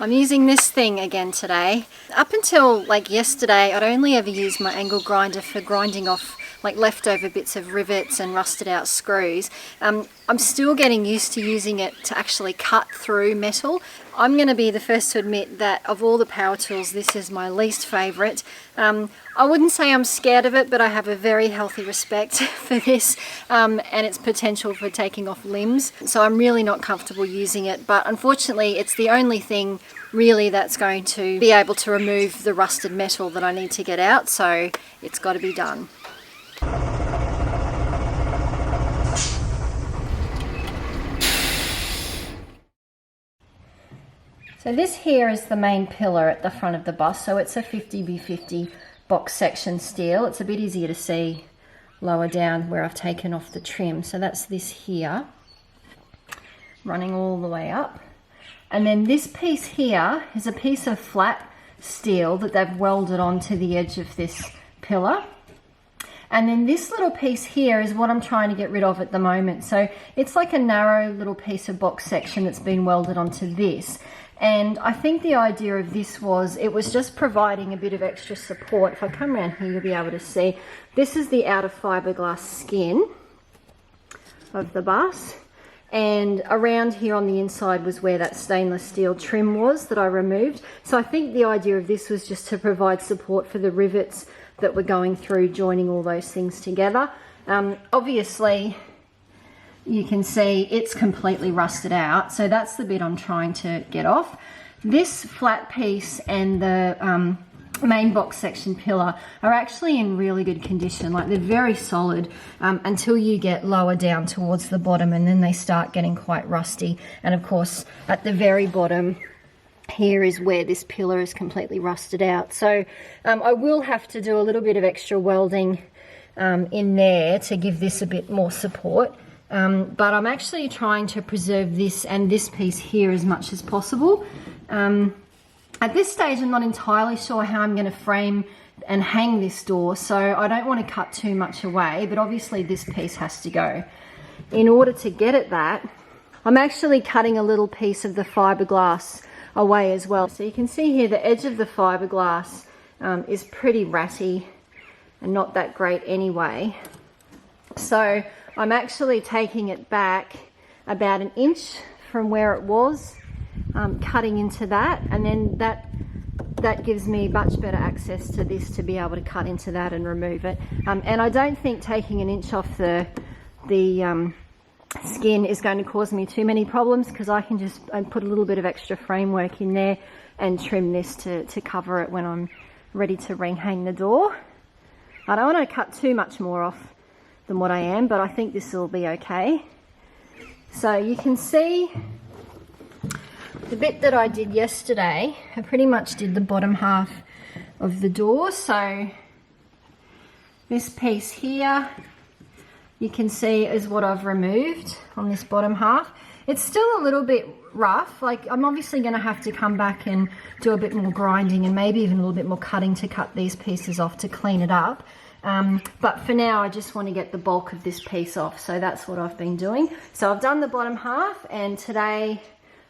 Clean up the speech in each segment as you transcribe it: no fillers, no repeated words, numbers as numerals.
I'm using this thing again today. Up until like yesterday, I'd only ever used my angle grinder for grinding off like leftover bits of rivets and rusted out screws. I'm still getting used to using it to actually cut through metal. I'm going to be the first to admit that of all the power tools, this is my least favourite. I wouldn't say I'm scared of it, but I have a very healthy respect for this and its potential for taking off limbs. So I'm really not comfortable using it, but unfortunately it's the only thing really that's going to be able to remove the rusted metal that I need to get out, so it's got to be done. So this here is the main pillar at the front of the bus. So it's a 50x50 box section steel. It's a bit easier to see lower down where I've taken off the trim. So that's this here, running all the way up. And then this piece here is a piece of flat steel that they've welded onto the edge of this pillar. And then this little piece here is what I'm trying to get rid of at the moment. So it's like a narrow little piece of box section that's been welded onto this. And I think the idea of this was, it was just providing a bit of extra support. If I come around here, you'll be able to see. This is the outer fiberglass skin of the bus. And around here on the inside was where that stainless steel trim was that I removed. So I think the idea of this was just to provide support for the rivets that were going through, joining all those things together. Obviously, you can see it's completely rusted out, so that's the bit I'm trying to get off. This flat piece and the main box section pillar are actually in really good condition. Like, they're very solid until you get lower down towards the bottom, and then they start getting quite rusty. And of course, at the very bottom here is where this pillar is completely rusted out. So I will have to do a little bit of extra welding in there to give this a bit more support. But I'm actually trying to preserve this and this piece here as much as possible. At this stage, I'm not entirely sure how I'm going to frame and hang this door, so I don't want to cut too much away, but obviously this piece has to go. In order to get at that, I'm actually cutting a little piece of the fiberglass away as well. So you can see here the edge of the fiberglass is pretty ratty and not that great anyway. So I'm actually taking it back about 1 inch from where it was, cutting into that, and then that gives me much better access to this to be able to cut into that and remove it. And I don't think taking 1 inch off the skin is going to cause me too many problems, because I can just put a little bit of extra framework in there and trim this to cover it when I'm ready to hang the door. I don't want to cut too much more off than what I am, but I think this will be okay. So you can see the bit that I did yesterday, I pretty much did the bottom half of the door. So this piece here, you can see is what I've removed on this bottom half. It's still a little bit rough. Like, I'm obviously going to have to come back and do a bit more grinding and maybe even a little bit more cutting to cut these pieces off to clean it up. But for now, I just want to get the bulk of this piece off. So that's what I've been doing. So I've done the bottom half, and today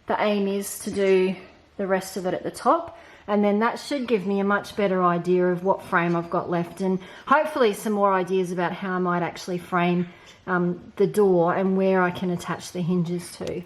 the aim is to do the rest of it at the top. And then that should give me a much better idea of what frame I've got left, and hopefully some more ideas about how I might actually frame the door and where I can attach the hinges to.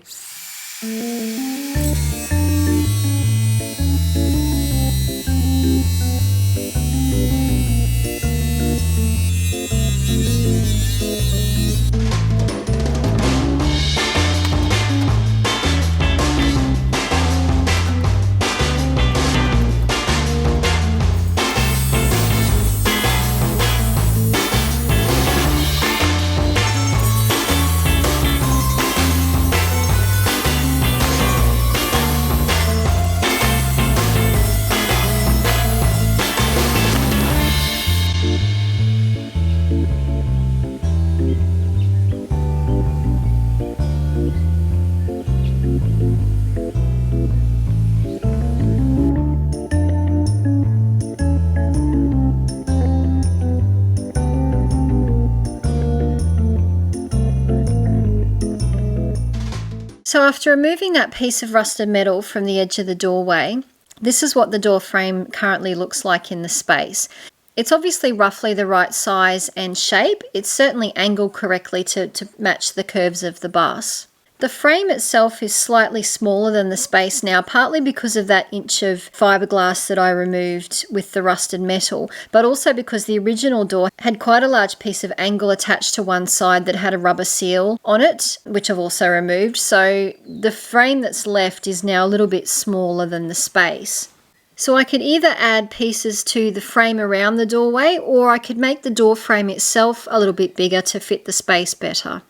So after removing that piece of rusted metal from the edge of the doorway, this is what the door frame currently looks like in the space. It's obviously roughly the right size and shape. It's certainly angled correctly to match the curves of the bus. The frame itself is slightly smaller than the space now, partly because of that inch of fiberglass that I removed with the rusted metal, but also because the original door had quite a large piece of angle attached to one side that had a rubber seal on it, which I've also removed. So the frame that's left is now a little bit smaller than the space. So I could either add pieces to the frame around the doorway, or I could make the door frame itself a little bit bigger to fit the space better.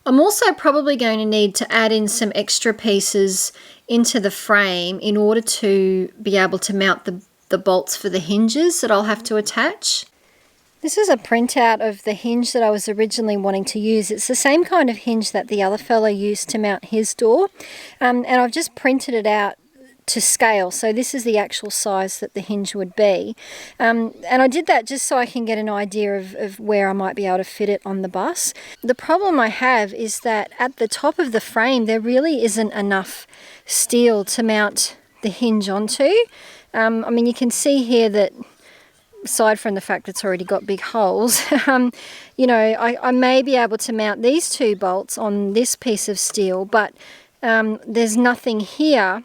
I'm also probably going to need to add in some extra pieces into the frame in order to be able to mount the bolts for the hinges that I'll have to attach. This is a printout of the hinge that I was originally wanting to use. It's the same kind of hinge that the other fellow used to mount his door, and I've just printed it out to scale. So this is the actual size that the hinge would be. And I did that just so I can get an idea of where I might be able to fit it on the bus. The problem I have is that at the top of the frame, there really isn't enough steel to mount the hinge onto. I mean, you can see here that aside from the fact it's already got big holes, you know, I may be able to mount these two bolts on this piece of steel, but there's nothing here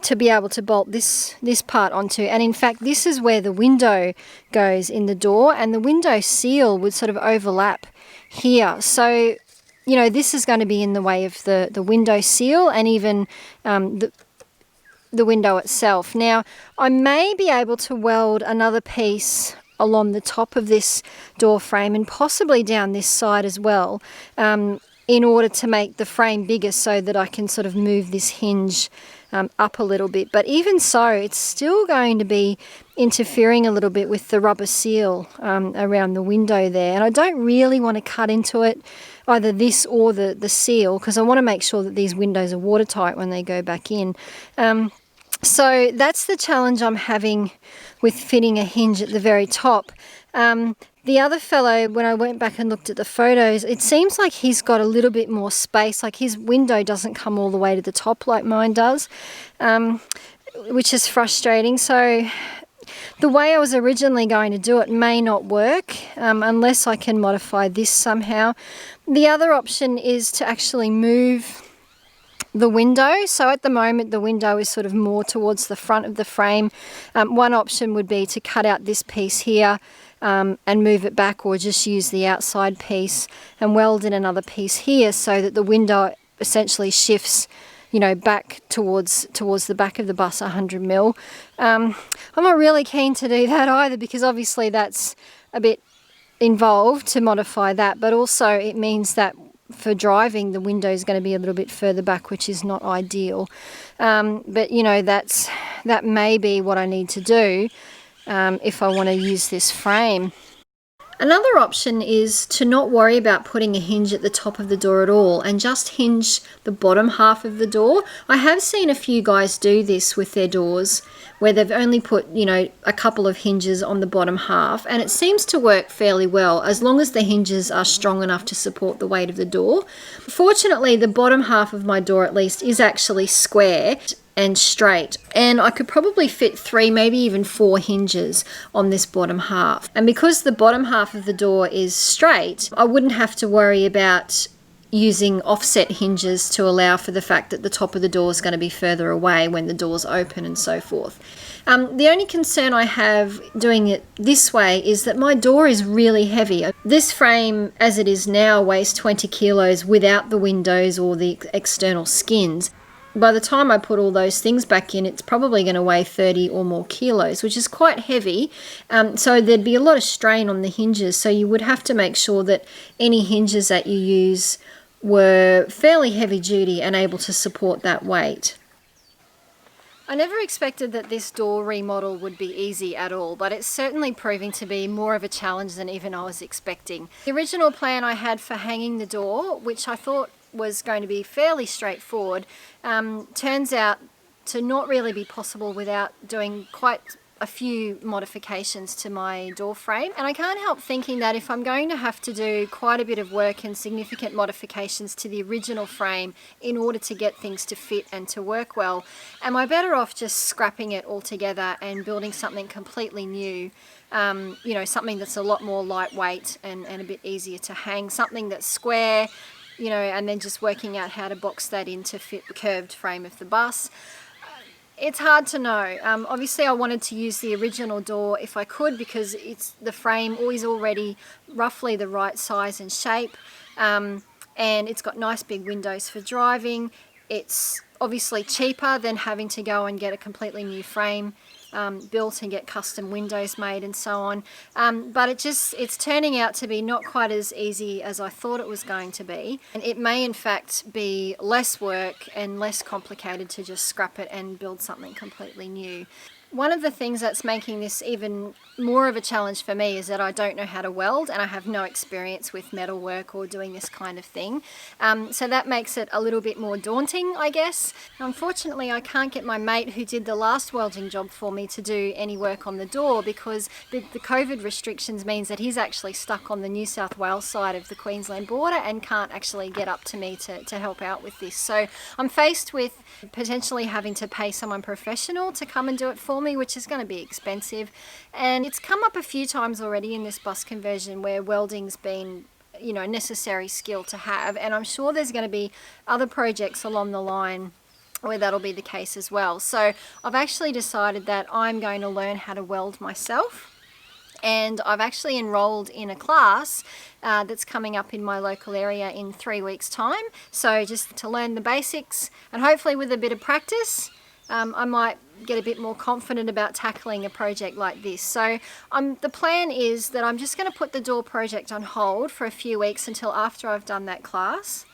to be able to bolt this part onto. And in fact, this is where the window goes in the door, and the window seal would sort of overlap here. So, you know, this is going to be in the way of the window seal and even the window itself. Now, I may be able to weld another piece along the top of this door frame and possibly down this side as well, in order to make the frame bigger so that I can sort of move this hinge up a little bit. But even so, it's still going to be interfering a little bit with the rubber seal around the window there. And I don't really want to cut into it, either this or the seal, because I want to make sure that these windows are watertight when they go back in. So that's the challenge I'm having with fitting a hinge at the very top. The other fellow, when I went back and looked at the photos, it seems like he's got a little bit more space, like his window doesn't come all the way to the top like mine does, which is frustrating. So the way I was originally going to do it may not work unless I can modify this somehow. The other option is to actually move the window. So at the moment the window is sort of more towards the front of the frame. One option would be to cut out this piece here and move it back, or just use the outside piece and weld in another piece here so that the window essentially shifts, you know, back towards the back of the bus 100 mil. I'm not really keen to do that either, because obviously that's a bit involved to modify that, but also it means that for driving the window is going to be a little bit further back, which is not ideal. But you know, that may be what I need to do if I want to use this frame. Another option is to not worry about putting a hinge at the top of the door at all and just hinge the bottom half of the door. I have seen a few guys do this with their doors, where they've only put, you know, a couple of hinges on the bottom half, and it seems to work fairly well as long as the hinges are strong enough to support the weight of the door. Fortunately, the bottom half of my door at least is actually square and straight, and I could probably fit 3, maybe even 4 hinges on this bottom half. And because the bottom half of the door is straight, I wouldn't have to worry about using offset hinges to allow for the fact that the top of the door is going to be further away when the door's open and so forth. The only concern I have doing it this way is that my door is really heavy. This frame, as it is now, weighs 20 kilos without the windows or the external skins. By the time I put all those things back in, it's probably going to weigh 30 or more kilos, which is quite heavy. So there'd be a lot of strain on the hinges. So you would have to make sure that any hinges that you use were fairly heavy duty and able to support that weight. I never expected that this door remodel would be easy at all, but it's certainly proving to be more of a challenge than even I was expecting. The original plan I had for hanging the door, which I thought was going to be fairly straightforward, turns out to not really be possible without doing quite a few modifications to my door frame, and I can't help thinking that if I'm going to have to do quite a bit of work and significant modifications to the original frame in order to get things to fit and to work well, am I better off just scrapping it altogether and building something completely new? You know, something that's a lot more lightweight and a bit easier to hang, something that's square, you know, and then just working out how to box that in to fit the curved frame of the bus. It's hard to know. Obviously I wanted to use the original door if I could, because the frame is already roughly the right size and shape, and it's got nice big windows for driving. It's obviously cheaper than having to go and get a completely new frame built and get custom windows made and so on, but it's turning out to be not quite as easy as I thought it was going to be, and it may in fact be less work and less complicated to just scrap it and build something completely new. One of the things that's making this even more of a challenge for me is that I don't know how to weld, and I have no experience with metal work or doing this kind of thing. So that makes it a little bit more daunting, I guess. Unfortunately, I can't get my mate who did the last welding job for me to do any work on the door, because the COVID restrictions means that he's actually stuck on the New South Wales side of the Queensland border and can't actually get up to me to help out with this. So I'm faced with potentially having to pay someone professional to come and do it for me, which is going to be expensive. And it's come up a few times already in this bus conversion where welding's been, you know, a necessary skill to have, and I'm sure there's going to be other projects along the line where that'll be the case as well. So I've actually decided that I'm going to learn how to weld myself, and I've actually enrolled in a class that's coming up in my local area in 3 weeks' time. So just to learn the basics, and hopefully with a bit of practice I might get a bit more confident about tackling a project like this. So the plan is that I'm just going to put the door project on hold for a few weeks until after I've done that class,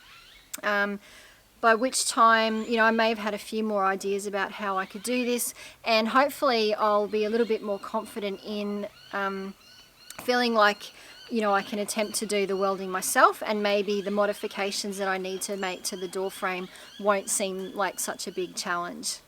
by which time, you know, I may have had a few more ideas about how I could do this, and hopefully I'll be a little bit more confident in feeling like, you know, I can attempt to do the welding myself, and maybe the modifications that I need to make to the door frame won't seem like such a big challenge.